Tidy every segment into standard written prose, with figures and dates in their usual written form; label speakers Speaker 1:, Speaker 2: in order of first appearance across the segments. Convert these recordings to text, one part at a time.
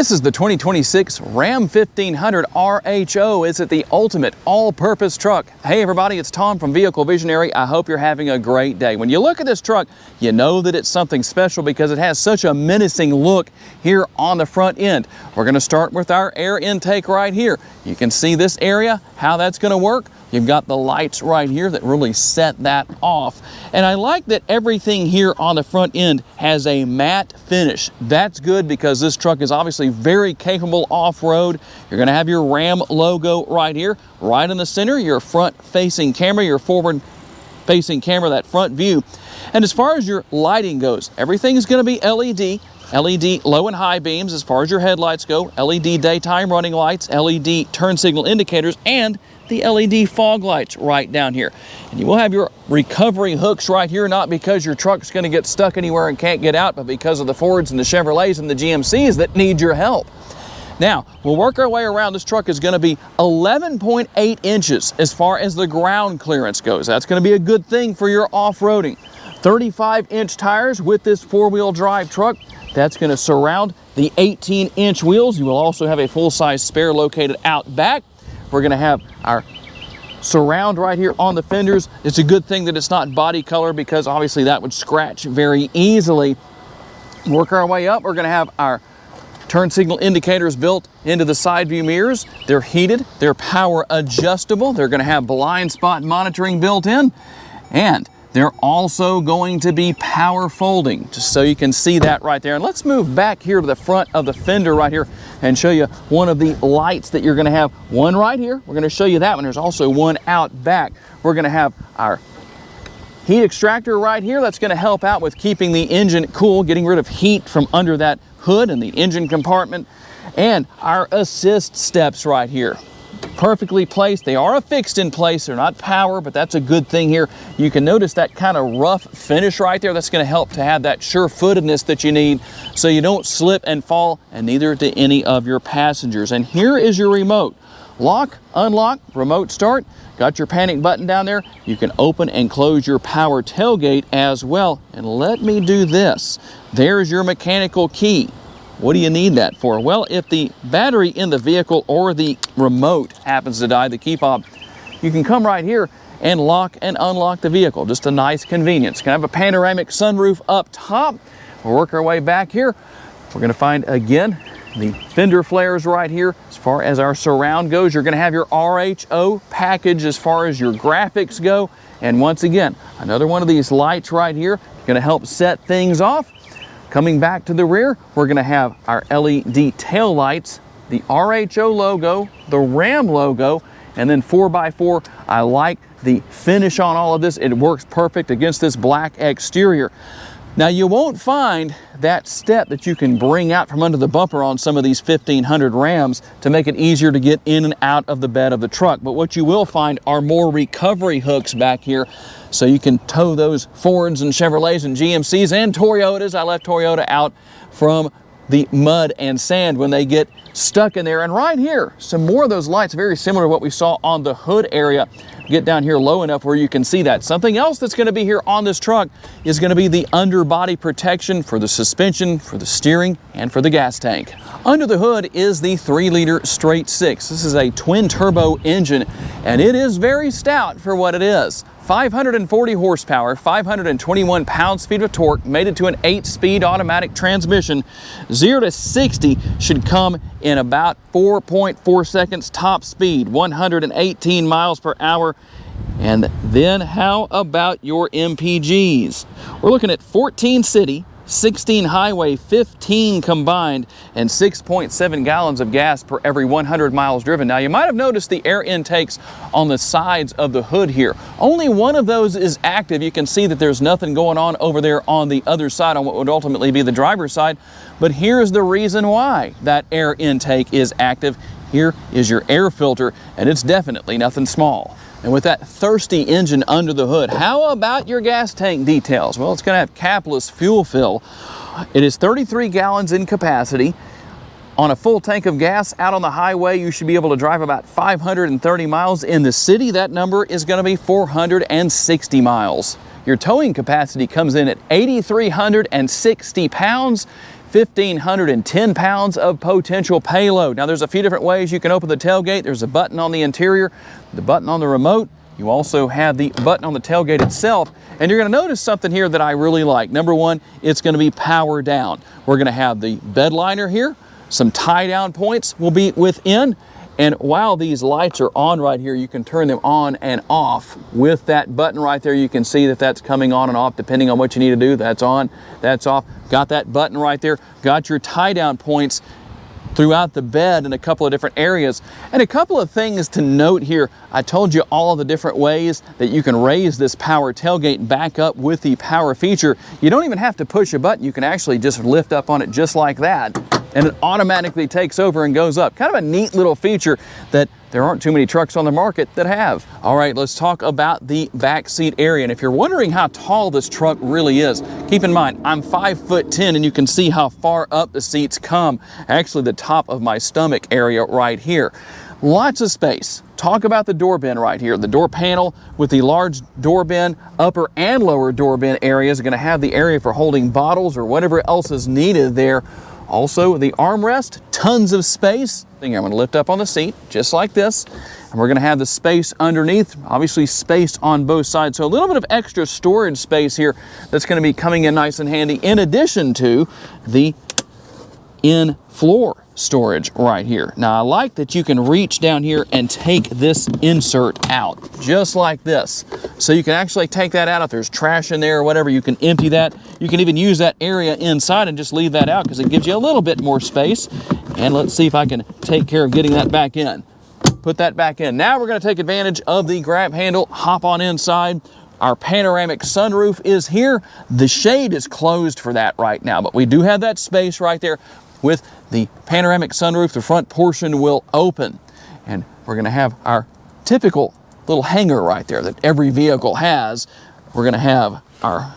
Speaker 1: This is the 2026 Ram 1500 RHO. Is it the ultimate all-purpose truck? Hey everybody, it's Tom from Vehicle Visionary. I hope you're having a great day. When you look at this truck, you know that it's something special because it has such a menacing look here on the front end. We're going to start with our air intake right here. You can see this area, how that's going to work. You've got the lights right here that really set that off. And I like that everything here on the front end has a matte finish. That's good because this truck is obviously very capable off-road. You're going to have your Ram logo right here, right in the center, your front-facing camera, your forward-facing camera, that front view. And as far as your lighting goes, everything is going to be LED low and high beams as far as your headlights go, LED daytime running lights, LED turn signal indicators, and the LED fog lights right down here. And you will have your recovery hooks right here, not because your truck's going to get stuck anywhere and can't get out, but because of the Fords and the Chevrolets and the GMCs that need your help. Now, we'll work our way around. This truck is going to be 11.8 inches as far as the ground clearance goes. That's going to be a good thing for your off-roading. 35-inch tires with this four-wheel drive truck. That's going to surround the 18-inch wheels. You will also have a full-size spare located out back. We're going to have our surround right here on the fenders. It's a good thing that it's not body color because obviously that would scratch very easily. Work our way up. We're going to have our turn signal indicators built into the side view mirrors. They're heated, they're power adjustable. They're going to have blind spot monitoring built in, and they're also going to be power folding, just so you can see that right there. And let's move back here to the front of the fender right here and show you one of the lights that you're going to have. One right here. We're going to show you that one. There's also one out back. We're going to have our heat extractor right here. That's going to help out with keeping the engine cool, getting rid of heat from under that hood and the engine compartment. And our assist steps right here. Perfectly placed. They are affixed in place. They're not power, but that's a good thing here. You can notice that kind of rough finish right there. That's going to help to have that sure-footedness that you need so you don't slip and fall, and neither do any of your passengers. And here is your remote. Lock, unlock, remote start. Got your panic button down there. You can open and close your power tailgate as well. And let me do this. There's your mechanical key. What do you need that for? Well, if the battery in the vehicle or the remote happens to die, the key fob, you can come right here and lock and unlock the vehicle. Just a nice convenience. Can have a panoramic sunroof up top. We'll work our way back here. We're going to find, again, the fender flares right here. As far as our surround goes, you're going to have your RHO package as far as your graphics go. And once again, another one of these lights right here, going to help set things off. Coming back to the rear, we're going to have our LED tail lights, the RHO logo, the Ram logo, and then 4x4. I like the finish on all of this. It works perfect against this black exterior. Now, you won't find that step that you can bring out from under the bumper on some of these 1500 Rams to make it easier to get in and out of the bed of the truck. But what you will find are more recovery hooks back here so you can tow those Fords and Chevrolets and GMCs and Toyotas. I left Toyota out from the mud and sand when they get stuck in there. And right here, some more of those lights, very similar to what we saw on the hood area. Get down here low enough where you can see that. Something else that's going to be here on this truck is going to be the underbody protection for the suspension, for the steering, and for the gas tank. Under the hood is the 3-liter straight six. This is a twin turbo engine, and it is very stout for what it is. 540 horsepower, 521 pounds-feet of torque, made it to an 8-speed automatic transmission. 0 to 60 should come in about 4.4 seconds top speed, 118 miles per hour. And then how about your MPGs? We're looking at 14 city, 16 highway, 15 combined, and 6.7 gallons of gas per every 100 miles driven. Now, you might have noticed the air intakes on the sides of the hood here. Only one of those is active. You can see that there's nothing going on over there on the other side, on what would ultimately be the driver's side. But here's the reason why that air intake is active. Here is your air filter, and it's definitely nothing small. And with that thirsty engine under the hood, how about your gas tank details? Well, it's going to have capless fuel fill. It is 33 gallons in capacity. On a full tank of gas out on the highway, you should be able to drive about 530 miles. In the city, that number is going to be 460 miles. Your towing capacity comes in at 8,360 pounds. 1,510 pounds of potential payload. Now there's a few different ways you can open the tailgate. There's a button on the interior, the button on the remote. You also have the button on the tailgate itself. And you're going to notice something here that I really like. Number one, it's going to be power down. We're going to have the bed liner here. Some tie down points will be within. And while these lights are on right here, you can turn them on and off with that button right there. You can see that that's coming on and off depending on what you need to do. That's on, that's off. Got that button right there. Got your tie down points throughout the bed in a couple of different areas. And a couple of things to note here. I told you all of the different ways that you can raise this power tailgate back up with the power feature. You don't even have to push a button. You can actually just lift up on it just like that, and it automatically takes over and goes up. Kind of a neat little feature that there aren't too many trucks on the market that have. All right, let's talk about the back seat area. And if you're wondering how tall this truck really is, keep in mind, I'm 5'10", and you can see how far up the seats come. Actually, the top of my stomach area right here. Lots of space. Talk about the door bin right here. The door panel with the large door bin, upper and lower door bin areas are going to have the area for holding bottles or whatever else is needed there. Also, the armrest, tons of space. I'm going to lift up on the seat just like this, and we're going to have the space underneath, obviously space on both sides. So a little bit of extra storage space here that's going to be coming in nice and handy, in addition to the in-floor storage right here. Now I like that you can reach down here and take this insert out just like this. So you can actually take that out if there's trash in there or whatever. You can empty that. You can even use that area inside and just leave that out because it gives you a little bit more space. And let's see if I can take care of getting that back in. Put that back in. Now we're going to take advantage of the grab handle, hop on inside. Our panoramic sunroof is here. The shade is closed for that right now, but we do have that space right there. With the panoramic sunroof, the front portion will open, and we're going to have our typical little hanger right there that every vehicle has. We're going to have our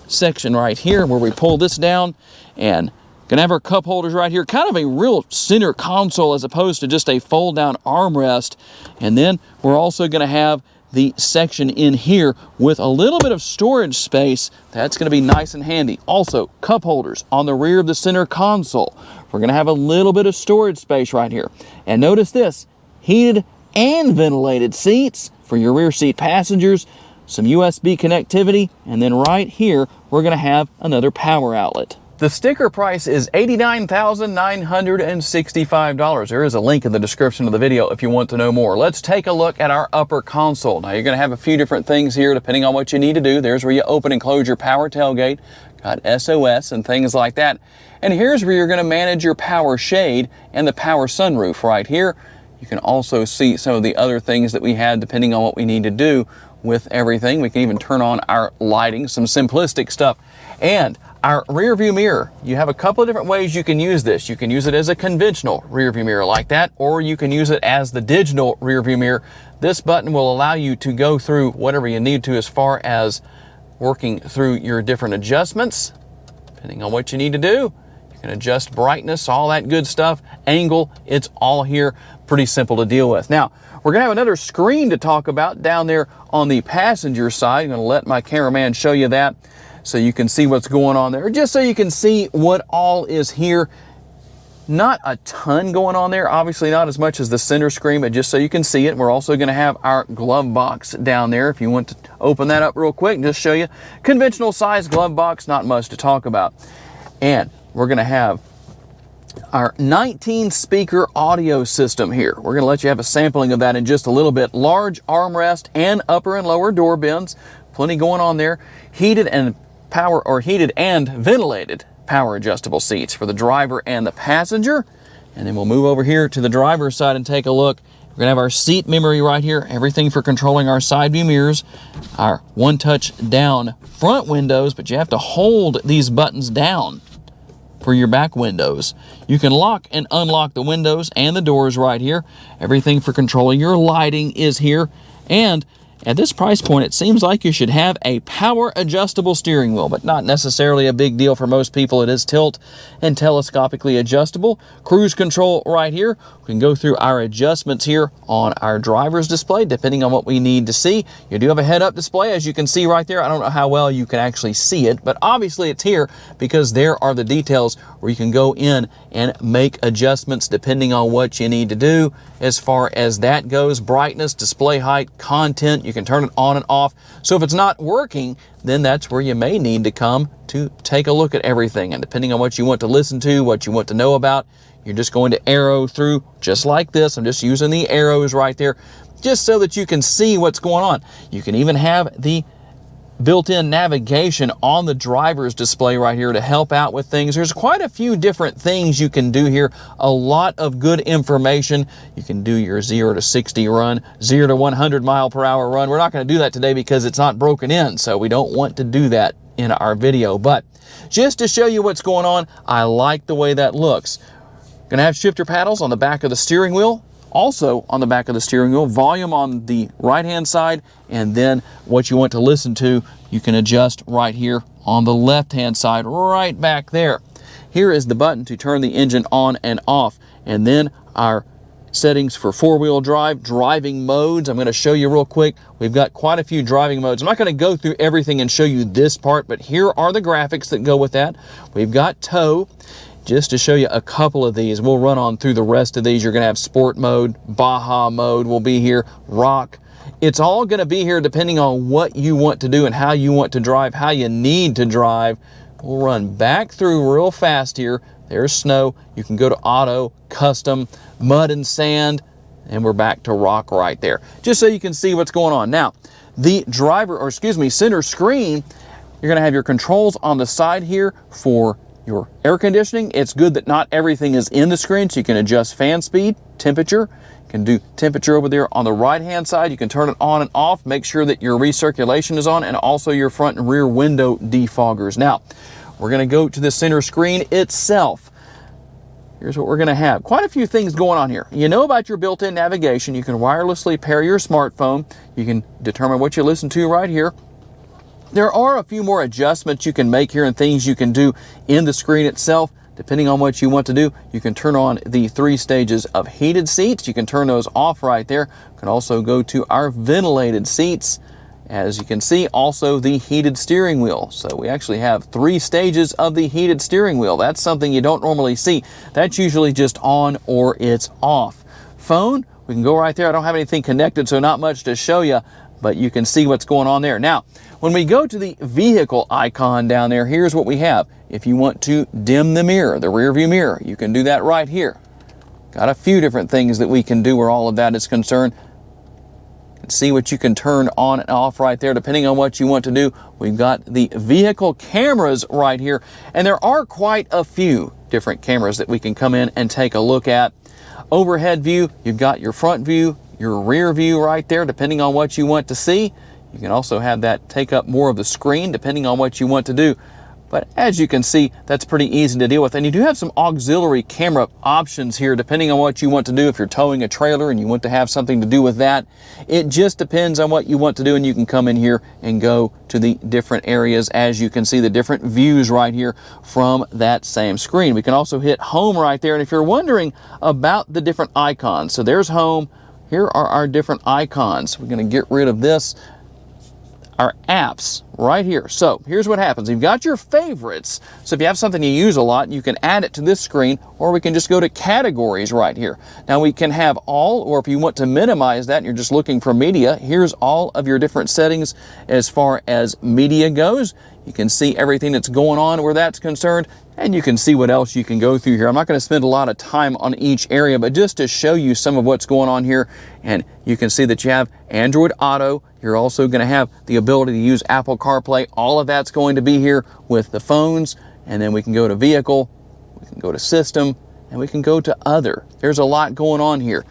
Speaker 1: section right here where we pull this down, and going to have our cup holders right here. Kind of a real center console as opposed to just a fold down armrest. And then we're also going to have the section in here with a little bit of storage space. That's going to be nice and handy. Also, cup holders on the rear of the center console. We're going to have a little bit of storage space right here. And notice this, heated and ventilated seats for your rear seat passengers, some USB connectivity, and then right here, we're going to have another power outlet. The sticker price is $89,965. There is a link in the description of the video if you want to know more. Let's take a look at our upper console. Now you're going to have a few different things here depending on what you need to do. There's where you open and close your power tailgate, got SOS and things like that. And here's where you're going to manage your power shade and the power sunroof right here. You can also see some of the other things that we had depending on what we need to do with everything. We can even turn on our lighting, some simplistic stuff. And our rear view mirror, you have a couple of different ways you can use this. You can use it as a conventional rear view mirror like that, or you can use it as the digital rear view mirror. This button will allow you to go through whatever you need to as far as working through your different adjustments, depending on what you need to do. You can adjust brightness, all that good stuff, angle, it's all here, pretty simple to deal with. Now, we're gonna have another screen to talk about down there on the passenger side. I'm gonna let my cameraman show you that, so you can see what's going on there, just so you can see what all is here. Not a ton going on there, obviously not as much as the center screen, but just so you can see it. We're also going to have our glove box down there. If you want to open that up real quick, just show you. Conventional size glove box, not much to talk about. And we're going to have our 19 speaker audio system here. We're going to let you have a sampling of that in just a little bit. Large armrest and upper and lower door bins, plenty going on there. Heated and ventilated power adjustable seats for the driver and the passenger. And then we'll move over here to the driver's side and take a look. We're gonna have our seat memory right here, everything for controlling our side view mirrors, our one touch down front windows, but you have to hold these buttons down for your back windows. You can lock and unlock the windows and the doors right here. Everything for controlling your lighting is here. And at this price point, it seems like you should have a power adjustable steering wheel, but not necessarily a big deal for most people. It is tilt and telescopically adjustable. Cruise control right here. We can go through our adjustments here on our driver's display, depending on what we need to see. You do have a head-up display, as you can see right there. I don't know how well you can actually see it, but obviously it's here because there are the details where you can go in and make adjustments depending on what you need to do. As far as that goes, brightness, display height, content, you can turn it on and off. So if it's not working, then that's where you may need to come to take a look at everything. And depending on what you want to listen to, what you want to know about, you're just going to arrow through just like this. I'm just using the arrows right there just so that you can see what's going on. You can even have the built-in navigation on the driver's display right here to help out with things. There's quite a few different things you can do here. A lot of good information. You can do your 0 to 60 run, 0 to 100 mile per hour run. We're not going to do that today because it's not broken in, so we don't want to do that in our video. But just to show you what's going on, I like the way that looks. Going to have shifter paddles on the back of the steering wheel. Also on the back of the steering wheel, volume on the right-hand side, and then what you want to listen to, you can adjust right here on the left-hand side, right back there. Here is the button to turn the engine on and off, and then our settings for four-wheel drive, driving modes. I'm going to show you real quick. We've got quite a few driving modes. I'm not going to go through everything and show you this part, but here are the graphics that go with that. We've got tow. Just to show you a couple of these, we'll run on through the rest of these. You're going to have sport mode, Baja mode will be here, rock. It's all going to be here depending on what you want to do and how you want to drive, how you need to drive. We'll run back through real fast here. There's snow. You can go to auto, custom, mud and sand, and we're back to rock right there. Just so you can see what's going on. Now, the center screen, you're going to have your controls on the side here for your air conditioning. It's good that not everything is in the screen, so you can adjust fan speed, temperature. You can do temperature over there on the right-hand side. You can turn it on and off, make sure that your recirculation is on, and also your front and rear window defoggers. Now, we're going to go to the center screen itself. Here's what we're going to have. Quite a few things going on here. You know about your built-in navigation. You can wirelessly pair your smartphone. You can determine what you listen to right here. There are a few more adjustments you can make here and things you can do in the screen itself. Depending on what you want to do, you can turn on the 3 stages of heated seats. You can turn those off right there. You can also go to our ventilated seats. As you can see, also the heated steering wheel. So we actually have 3 stages of the heated steering wheel. That's something you don't normally see. That's usually just on or it's off. Phone, we can go right there. I don't have anything connected, so not much to show you, but you can see what's going on there. Now, when we go to the vehicle icon down there, here's what we have. If you want to dim the mirror, the rear view mirror, you can do that right here. Got a few different things that we can do where all of that is concerned. See what you can turn on and off right there depending on what you want to do. We've got the vehicle cameras right here, and there are quite a few different cameras that we can come in and take a look at. Overhead view, you've got your front view, your rear view right there depending on what you want to see. You can also have that take up more of the screen depending on what you want to do. But as you can see, that's pretty easy to deal with. And you do have some auxiliary camera options here depending on what you want to do. If you're towing a trailer and you want to have something to do with that, it just depends on what you want to do, and you can come in here and go to the different areas. As you can see, the different views right here from that same screen. We can also hit home right there. And if you're wondering about the different icons, so there's home. Here are our different icons. We're going to get rid of this. Our apps right here. So here's what happens. You've got your favorites. So if you have something you use a lot, you can add it to this screen, or we can just go to categories right here. Now we can have all, or if you want to minimize that and you're just looking for media, here's all of your different settings as far as media goes. You can see everything that's going on where that's concerned, and you can see what else you can go through here. I'm not going to spend a lot of time on each area, but just to show you some of what's going on here, and you can see that you have Android Auto. You're also going to have the ability to use Apple CarPlay. All of that's going to be here with the phones, and then we can go to Vehicle, we can go to System, and we can go to Other. There's a lot going on here.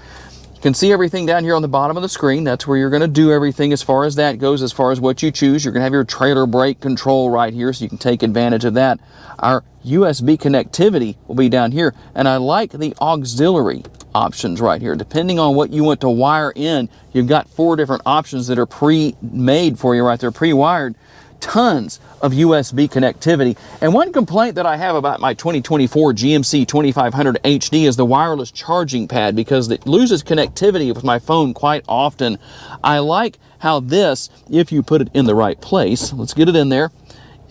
Speaker 1: can see everything down here on the bottom of the screen. That's where you're going to do everything as far as that goes, as far as what you choose. You're going to have your trailer brake control right here, so you can take advantage of that. Our USB connectivity will be down here, and I like the auxiliary options right here. Depending on what you want to wire in, you've got 4 different options that are pre-made for you right there, pre-wired. Tons of USB connectivity. And one complaint that I have about my 2024 GMC 2500 HD is the wireless charging pad, because it loses connectivity with my phone quite often. I like how this, if you put it in the right place, let's get it in there,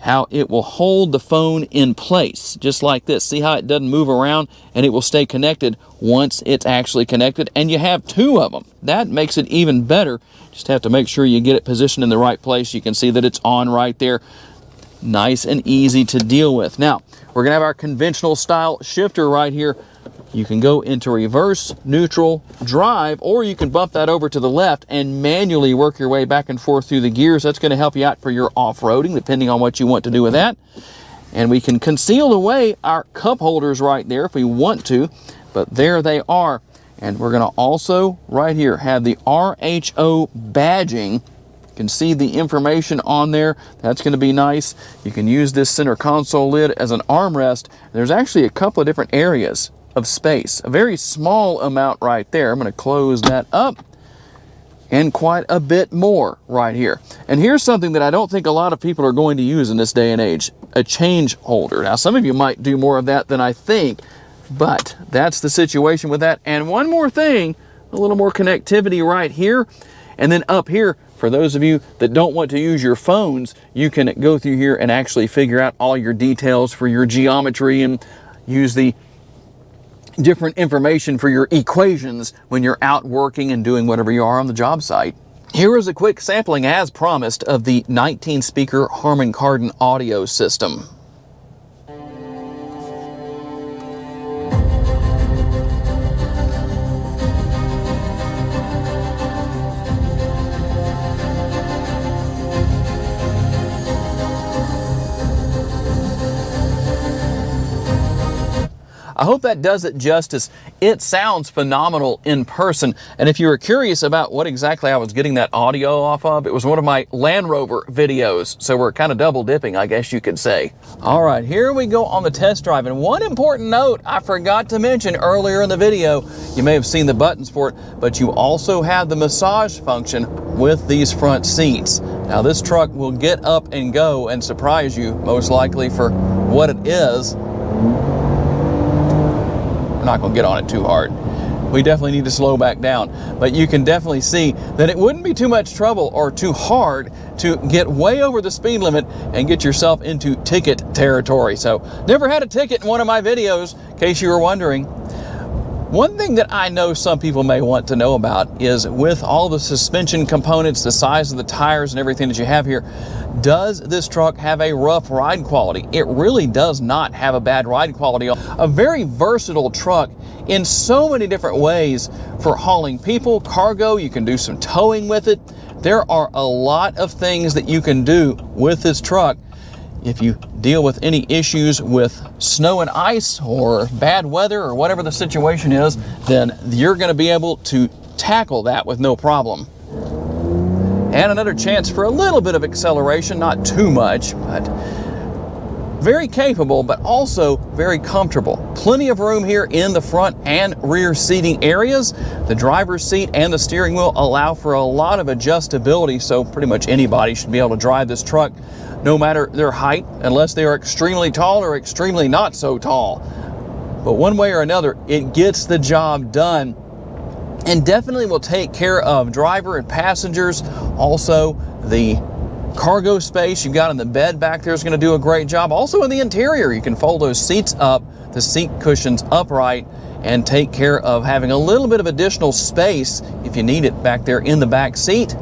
Speaker 1: how it will hold the phone in place, just like this. See how it doesn't move around, and it will stay connected once it's actually connected, and you have 2 of them. That makes it even better. Just have to make sure you get it positioned in the right place. You can see that it's on right there. Nice and easy to deal with. Now, we're gonna have our conventional style shifter right here. You can go into reverse, neutral, drive, or you can bump that over to the left and manually work your way back and forth through the gears. That's going to help you out for your off-roading, depending on what you want to do with that. And we can conceal away our cup holders right there if we want to, but there they are. And we're going to also, right here, have the RHO badging. You can see the information on there. That's going to be nice. You can use this center console lid as an armrest. There's actually a couple of different areas of space, a very small amount right there. I'm going to close that up, and quite a bit more right here. And here's something that I don't think a lot of people are going to use in this day and age, a change holder. Now, some of you might do more of that than I think, but that's the situation with that. And one more thing, a little more connectivity right here, and then up here, for those of you that don't want to use your phones, you can go through here and actually figure out all your details for your geometry and use the different information for your equations when you're out working and doing whatever you are on the job site. Here is a quick sampling, as promised, of the 19-speaker Harman Kardon audio system. I hope that does it justice. It sounds phenomenal in person. And if you were curious about what exactly I was getting that audio off of, it was one of my Land Rover videos. So we're kind of double dipping, I guess you could say. All right, here we go on the test drive. And one important note I forgot to mention earlier in the video, you may have seen the buttons for it, but you also have the massage function with these front seats. Now this truck will get up and go and surprise you, most likely, for what it is. We're not going to get on it too hard. We definitely need to slow back down, but you can definitely see that it wouldn't be too much trouble or too hard to get way over the speed limit and get yourself into ticket territory. So never had a ticket in one of my videos, in case you were wondering. One thing that I know some people may want to know about is, with all the suspension components, the size of the tires and everything that you have here, does this truck have a rough ride quality? It really does not have a bad ride quality. A very versatile truck in so many different ways for hauling people, cargo. You can do some towing with it. There are a lot of things that you can do with this truck. If you deal with any issues with snow and ice or bad weather or whatever the situation is, then you're going to be able to tackle that with no problem. And another chance for a little bit of acceleration, not too much, but very capable, but also very comfortable. Plenty of room here in the front and rear seating areas. The driver's seat and the steering wheel allow for a lot of adjustability, so pretty much anybody should be able to drive this truck, no matter their height, unless they are extremely tall or extremely not so tall. But one way or another, it gets the job done, and definitely will take care of driver and passengers. Also, the cargo space you've got in the bed back there is going to do a great job. Also in the interior, you can fold those seats up, the seat cushions upright, and take care of having a little bit of additional space if you need it back there in the back seat.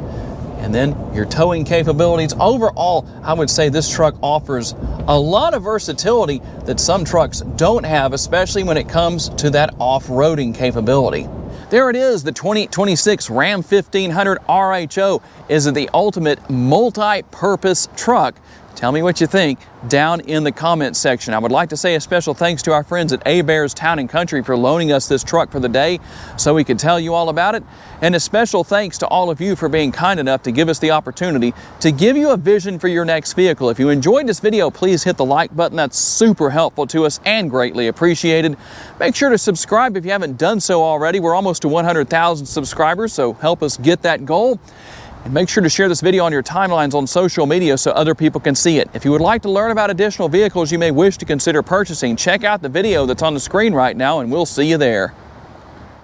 Speaker 1: And then your towing capabilities. Overall, I would say this truck offers a lot of versatility that some trucks don't have, especially when it comes to that off-roading capability. There it is, the 2026 Ram 1500 RHO is the ultimate multi-purpose truck Tell me what you think down in the comments section. I would like to say a special thanks to our friends at Bears Town & Country for loaning us this truck for the day so we could tell you all about it. And a special thanks to all of you for being kind enough to give us the opportunity to give you a vision for your next vehicle. If you enjoyed this video, please hit the like button. That's super helpful to us and greatly appreciated. Make sure to subscribe if you haven't done so already. We're almost to 100,000 subscribers, so help us get that goal. And make sure to share this video on your timelines on social media so other people can see it. If you would like to learn about additional vehicles you may wish to consider purchasing, check out the video that's on the screen right now, and we'll see you there.